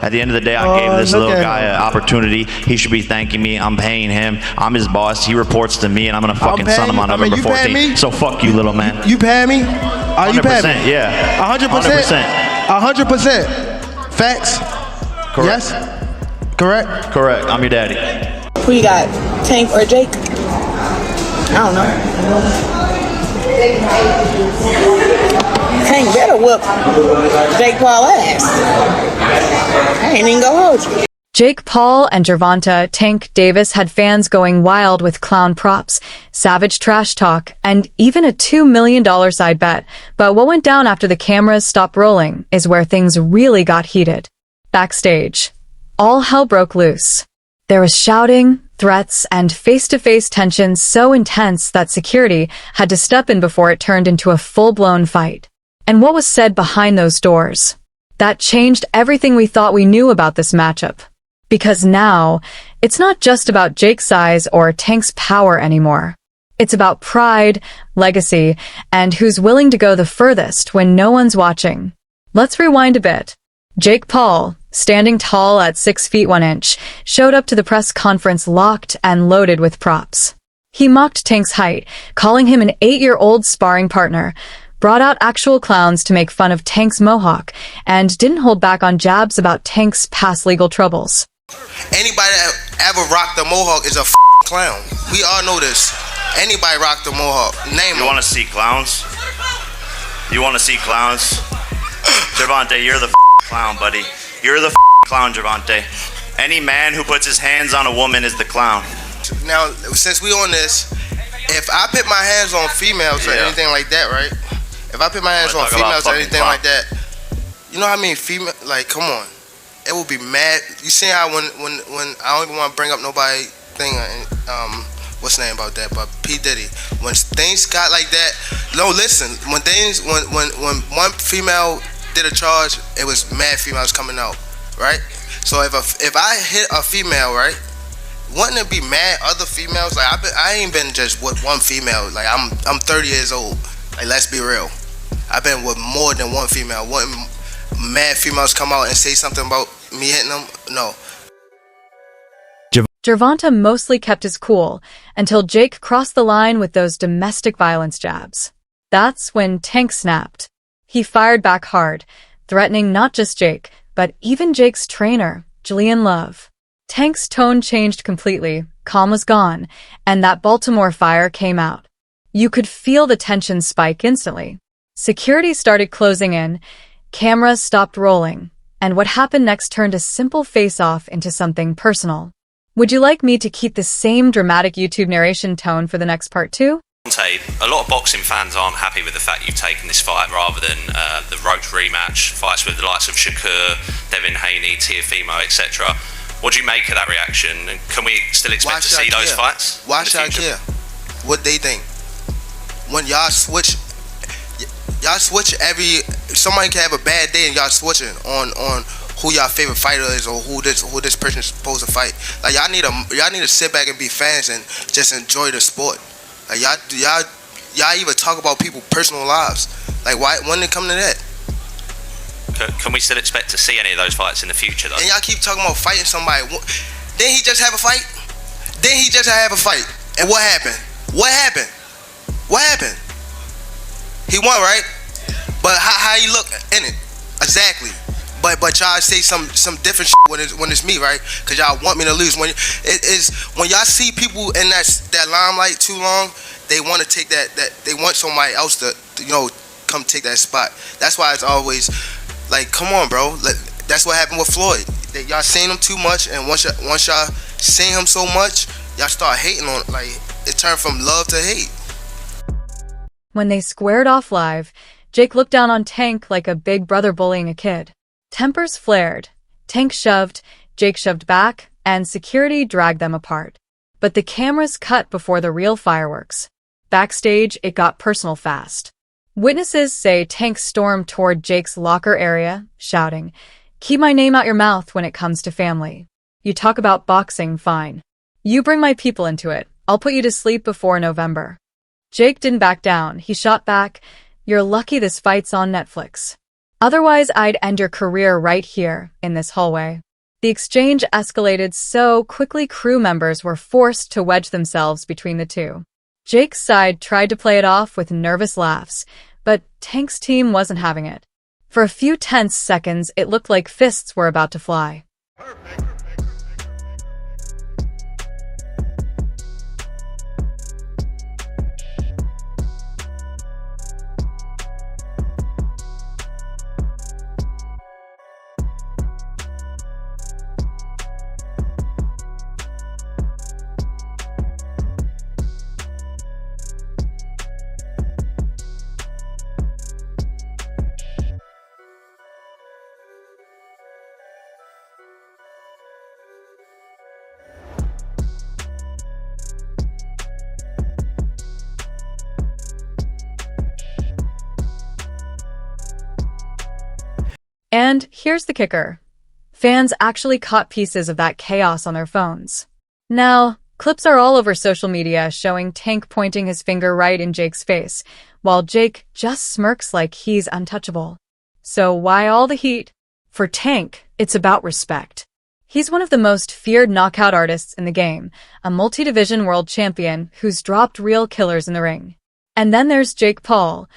At the end of the day, I gave this little guy an opportunity. He should be thanking me. I'm paying him. I'm his boss. He reports to me, and I'm gonna fucking son him on November 14th. So fuck you, little man. You paying me? Are you paying me? Yeah. 100%. 100%. Facts. Correct. Yes. Correct. Correct. I'm your daddy. Who you got? Tank or Jake? I don't know. Tank better whoop Jake Paul ass. I ain't even gonna hold you. Jake Paul and Jervant Tank Davis had fans going wild with clown props, savage trash talk, and even a $2 million side bet. But what went down after the cameras stopped rolling is where things really got heated. Backstage, all hell broke loose. There was shouting, threats, and face-to-face tension so intense that security had to step in before it turned into a full-blown fight. And what was said behind those doors? That changed everything we thought we knew about this matchup. Because now, it's not just about Jake's size or Tank's power anymore. It's about pride, legacy, and who's willing to go the furthest when no one's watching. Let's rewind a bit. Jake Paul, standing tall at 6 feet 1 inch, showed up to the press conference locked and loaded with props. He mocked Tank's height, calling him an 8-year-old sparring partner, brought out actual clowns to make fun of Tank's mohawk, and didn't hold back on jabs about Tank's past legal troubles. Anybody that ever rocked a mohawk is a clown. We all know this. Anybody rocked a mohawk. Name You them. want to see clowns? You want to see clowns? Jervant, you're the clown, buddy. You're the clown, Jervant. Any man who puts his hands on a woman is the clown. Now, since we on this, if I put my hands on females or anything like that, right? If I put my hands on females or anything like that, you know how I mean? Female, like, come on. It would be mad. You see how when I don't even want to bring up nobody thing, what's the name about that? But P Diddy, when things got like that, no, listen. When one female did a charge, it was mad females coming out, right? So if I hit a female, right, wouldn't it be mad other females? Like I ain't been just with one female. Like I'm 30 years old. Like let's be real. I've been with more than one female. Wouldn't mad females come out and say something about me hitting them? No. Jervant mostly kept his cool until Jake crossed the line with those domestic violence jabs. That's when Tank snapped. He fired back hard, threatening not just Jake, but even Jake's trainer, Julian Love. Tank's tone changed completely, calm was gone, and that Baltimore fire came out. You could feel the tension spike instantly. Security started closing in, cameras stopped rolling, and what happened next turned a simple face-off into something personal. Would you like me to keep the same dramatic YouTube narration tone for the next part too? A lot of boxing fans aren't happy with the fact you've taken this fight rather than the Roach rematch, fights with the likes of Shakur, Devin Haney, Teofimo, etc. What do you make of that reaction? And can we still expect to see those fights? Why should I care? What they think? When y'all switch somebody can have a bad day and y'all switching on who y'all favorite fighter is or who this person is supposed to fight. Like y'all need to sit back and be fans and just enjoy the sport. Like y'all even talk about people's personal lives. Like why? When it come to that? Can we still expect to see any of those fights in the future though? And y'all keep talking about fighting somebody. Didn't he just have a fight? And what happened? He won, right? But how he look in it? Exactly. But y'all say some different shit when it's me, right? Cause y'all want me to lose. When y'all see people in that limelight too long, they want to take that they want somebody else to come take that spot. That's why it's always like, come on, bro. That's what happened with Floyd. Y'all seen him too much, and once y'all seen him so much, y'all start hating on it. Like it turned from love to hate. When they squared off live, Jake looked down on Tank like a big brother bullying a kid. Tempers flared. Tank shoved, Jake shoved back, and security dragged them apart. But the cameras cut before the real fireworks. Backstage, it got personal fast. Witnesses say Tank stormed toward Jake's locker area, shouting, "Keep my name out your mouth when it comes to family. You talk about boxing, fine. You bring my people into it. I'll put you to sleep before November." Jake didn't back down. He shot back, "You're lucky this fight's on Netflix." Otherwise, I'd end your career right here, in this hallway. The exchange escalated so quickly crew members were forced to wedge themselves between the two. Jake's side tried to play it off with nervous laughs, but Tank's team wasn't having it. For a few tense seconds, it looked like fists were about to fly. And here's the kicker. Fans actually caught pieces of that chaos on their phones. Now, clips are all over social media showing Tank pointing his finger right in Jake's face, while Jake just smirks like he's untouchable. So why all the heat? For Tank, it's about respect. He's one of the most feared knockout artists in the game, a multi-division world champion who's dropped real killers in the ring. And then there's Jake Paul,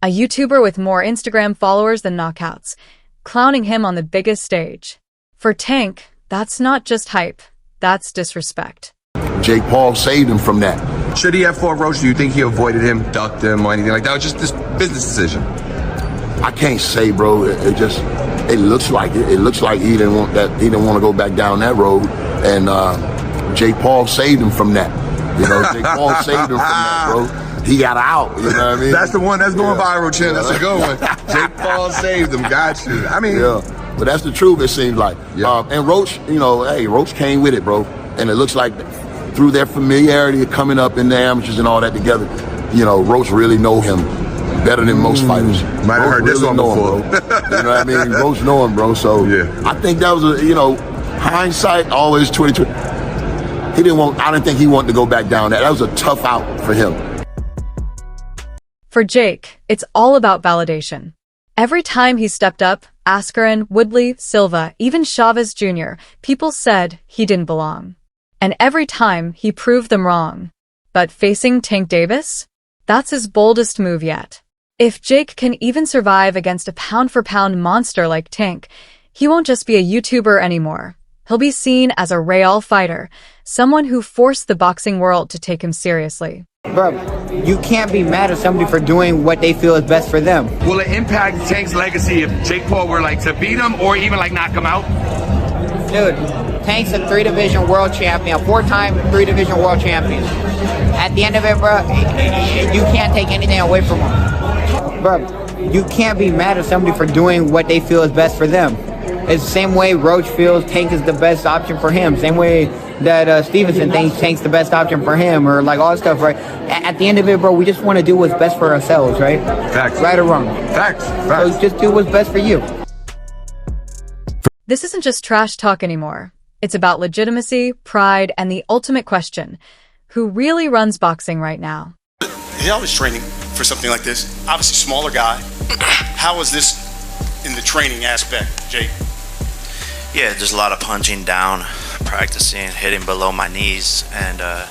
a YouTuber with more Instagram followers than knockouts, clowning him on the biggest stage. For Tank, that's not just hype, that's disrespect. Jake Paul saved him from that. Should he have fought Roach? Do you think he avoided him, ducked him, or anything like that? Or just this business decision? I can't say, bro. It looks like it. It looks like he didn't want that. He didn't want to go back down that road. And Jake Paul saved him from that. You know, Jake Paul saved him from that, bro. He got out, you know what I mean? That's the one that's going viral, Chin. That's a good one. Jake Paul saved him. Got you. I mean, yeah, but that's the truth. It seems like. Yeah. And Roach, you know, hey, Roach came with it, bro. And it looks like through their familiarity of coming up in the amateurs and all that together, you know, Roach really know him better than most fighters. Might have heard this one before. Him, bro. You know what I mean? Roach know him, bro. So yeah. I think that was a, you know, hindsight always 2020. He didn't want. I didn't think he wanted to go back down that. That was a tough out for him. For Jake, it's all about validation. Every time he stepped up, Askren, Woodley, Silva, even Chavez Jr., people said he didn't belong. And every time, he proved them wrong. But facing Tank Davis? That's his boldest move yet. If Jake can even survive against a pound-for-pound monster like Tank, he won't just be a YouTuber anymore. He'll be seen as a real fighter, someone who forced the boxing world to take him seriously. Bro, you can't be mad at somebody for doing what they feel is best for them. Will it impact Tank's legacy if Jake Paul were like to beat him or even like knock him out? Dude, Tank's a 3-division world champion, a 4-time 3-division world champion. At the end of it, bro, you can't take anything away from him. Bro, you can't be mad at somebody for doing what they feel is best for them. It's the same way Roach feels Tank is the best option for him. Same way that Stevenson thinks Tank's the best option for him, or like all that stuff, right? At the end of it, bro, we just want to do what's best for ourselves, right? Facts. Right or wrong? Facts. So just do what's best for you. This isn't just trash talk anymore. It's about legitimacy, pride, and the ultimate question. Who really runs boxing right now? I was training for something like this. Obviously, smaller guy. How was this in the training aspect, Jake? Yeah, there's a lot of punching down, practicing, hitting below my knees, and a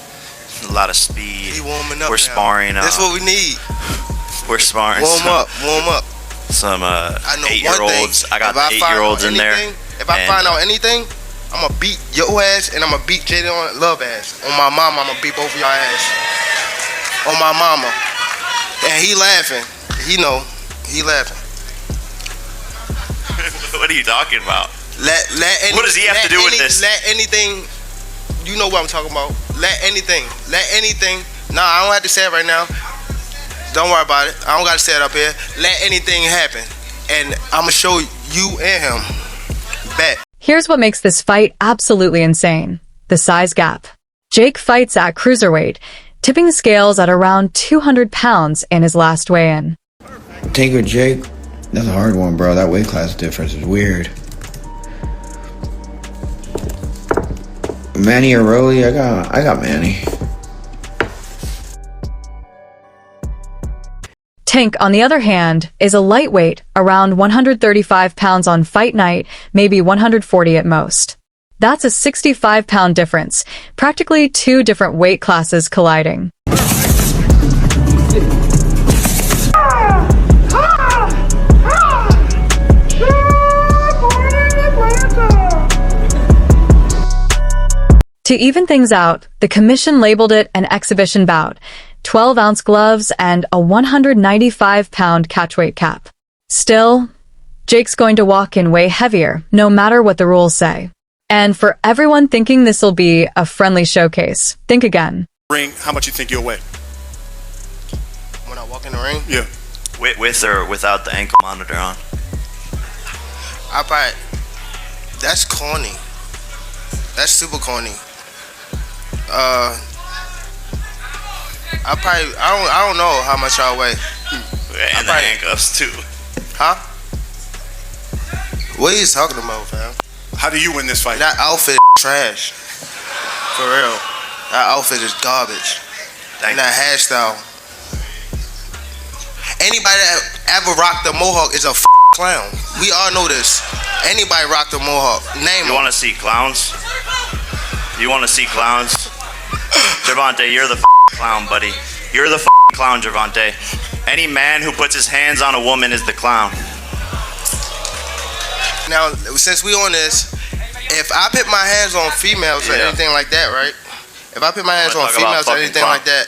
lot of speed. He warming up. We're now. sparring. That's what we need. We're sparring. Warm up. Some I know 8-year-olds. One thing, I got 8-year-olds in there. If I find out anything, I'm gonna beat your ass and I'm gonna beat Jaden Love ass. On my mama, I'm gonna beat both of y'all ass. On my mama. And he laughing. He know. He laughing. What are you talking about? What does he have to do with this? Let anything, you know what I'm talking about. Let anything. Nah, I don't have to say it right now. Don't worry about it. I don't gotta say it up here. Let anything happen. And I'ma show you and him. Bet. Here's what makes this fight absolutely insane. The size gap. Jake fights at cruiserweight, tipping the scales at around 200 pounds in his last weigh-in. Tank or Jake? That's a hard one, bro. That weight class difference is weird. Manny or Rolly? I got Manny. Tank, on the other hand, is a lightweight, around 135 pounds on fight night, maybe 140 at most. That's a 65-pound difference, practically two different weight classes colliding. To even things out, the commission labeled it an exhibition bout, 12-ounce gloves, and a 195-pound catchweight cap. Still, Jake's going to walk in way heavier, no matter what the rules say. And for everyone thinking this'll be a friendly showcase, think again. Ring, how much you think you'll weigh? When I walk in the ring? Yeah. With or without the ankle monitor on? I probably, that's corny. That's super corny. I don't know how much I'll weigh. And the handcuffs too. Huh? What are you talking about, fam? How do you win this fight? That outfit is trash. For real. That outfit is garbage. And that hairstyle. Anybody that ever rocked a mohawk is a clown. We all know this. Anybody rocked a mohawk. Name You want to see clowns? You want to see clowns? Jervante, you're the clown, buddy. You're the clown, Jervante. Any man who puts his hands on a woman is the clown. Now, since we on this, if I put my hands on females or anything like that, right? If I put my hands on females or anything like that,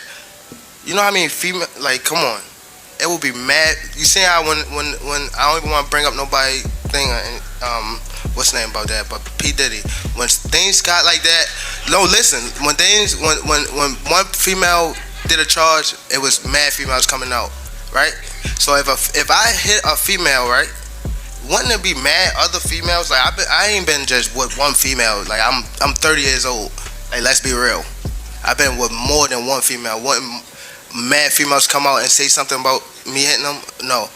you know how many female? Like, come on, it will be mad. You see how when I don't even want to bring up nobody thing, what's the name about that? But P Diddy, when things got like that, no, listen. When one female did a charge, it was mad females coming out, right? So if I hit a female, right? Wouldn't it be mad other females? Like I ain't been just with one female. Like I'm 30 years old. Like let's be real. I've been with more than one female. Wouldn't mad females come out and say something about me hitting them? No.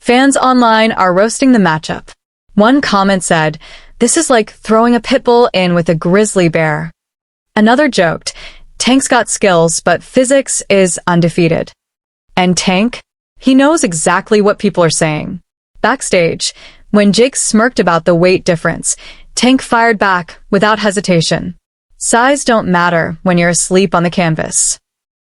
Fans online are roasting the matchup. One comment said, "This is like throwing a pit bull in with a grizzly bear." Another joked, "Tank's got skills, but physics is undefeated." And Tank? He knows exactly what people are saying. Backstage, when Jake smirked about the weight difference, Tank fired back without hesitation. Size don't matter when you're asleep on the canvas.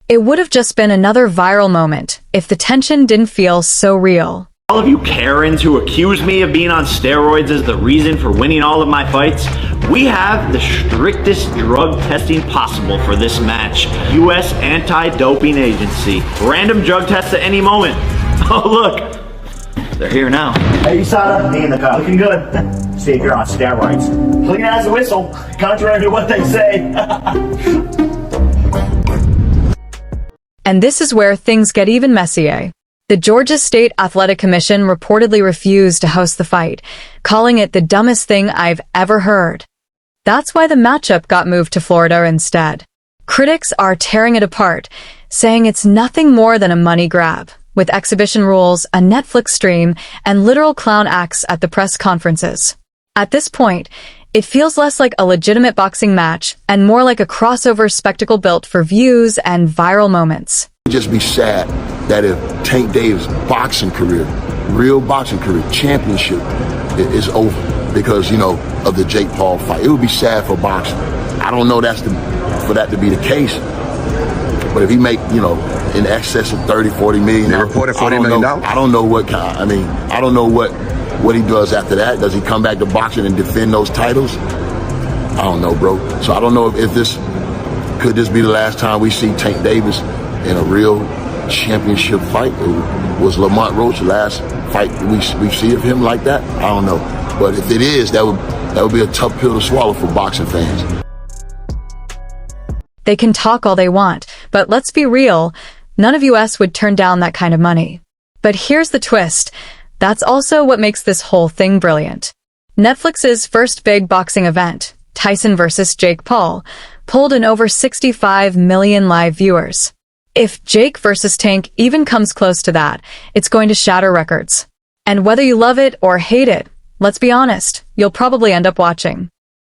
It would have just been another viral moment if the tension didn't feel so real. All of you Karens who accuse me of being on steroids as the reason for winning all of my fights, we have the strictest drug testing possible for this match. U.S. Anti-Doping Agency. Random drug tests at any moment. Oh look, they're here now. Hey USADA, me in the car, looking good. See if you're on steroids. Clean as a whistle, contrary to what they say. And this is where things get even messier. The Georgia State Athletic Commission reportedly refused to host the fight, calling it the dumbest thing I've ever heard. That's why the matchup got moved to Florida instead. Critics are tearing it apart, saying it's nothing more than a money grab, with exhibition rules, a Netflix stream, and literal clown acts at the press conferences. At this point, it feels less like a legitimate boxing match and more like a crossover spectacle built for views and viral moments. Just be sad that if Tank Davis' boxing career, real boxing career, championship is over because, you know, of the Jake Paul fight. It would be sad for boxing. I don't know for that to be the case. But if he make, you know, in excess of 30, 40 million, $40 million. I don't know what kind. I mean, I don't know what he does after that. Does he come back to boxing and defend those titles? I don't know, bro. So I don't know if could this be the last time we see Tank Davis in a real championship fight? Was Lamont Roach the last fight we see of him like that? I don't know. But if it is, that would be a tough pill to swallow for boxing fans. They can talk all they want, but let's be real, none of us would turn down that kind of money. But here's the twist. That's also what makes this whole thing brilliant. Netflix's first big boxing event, Tyson vs. Jake Paul, pulled in over 65 million live viewers. If Jake versus Tank even comes close to that, it's going to shatter records. And whether you love it or hate it, let's be honest, you'll probably end up watching.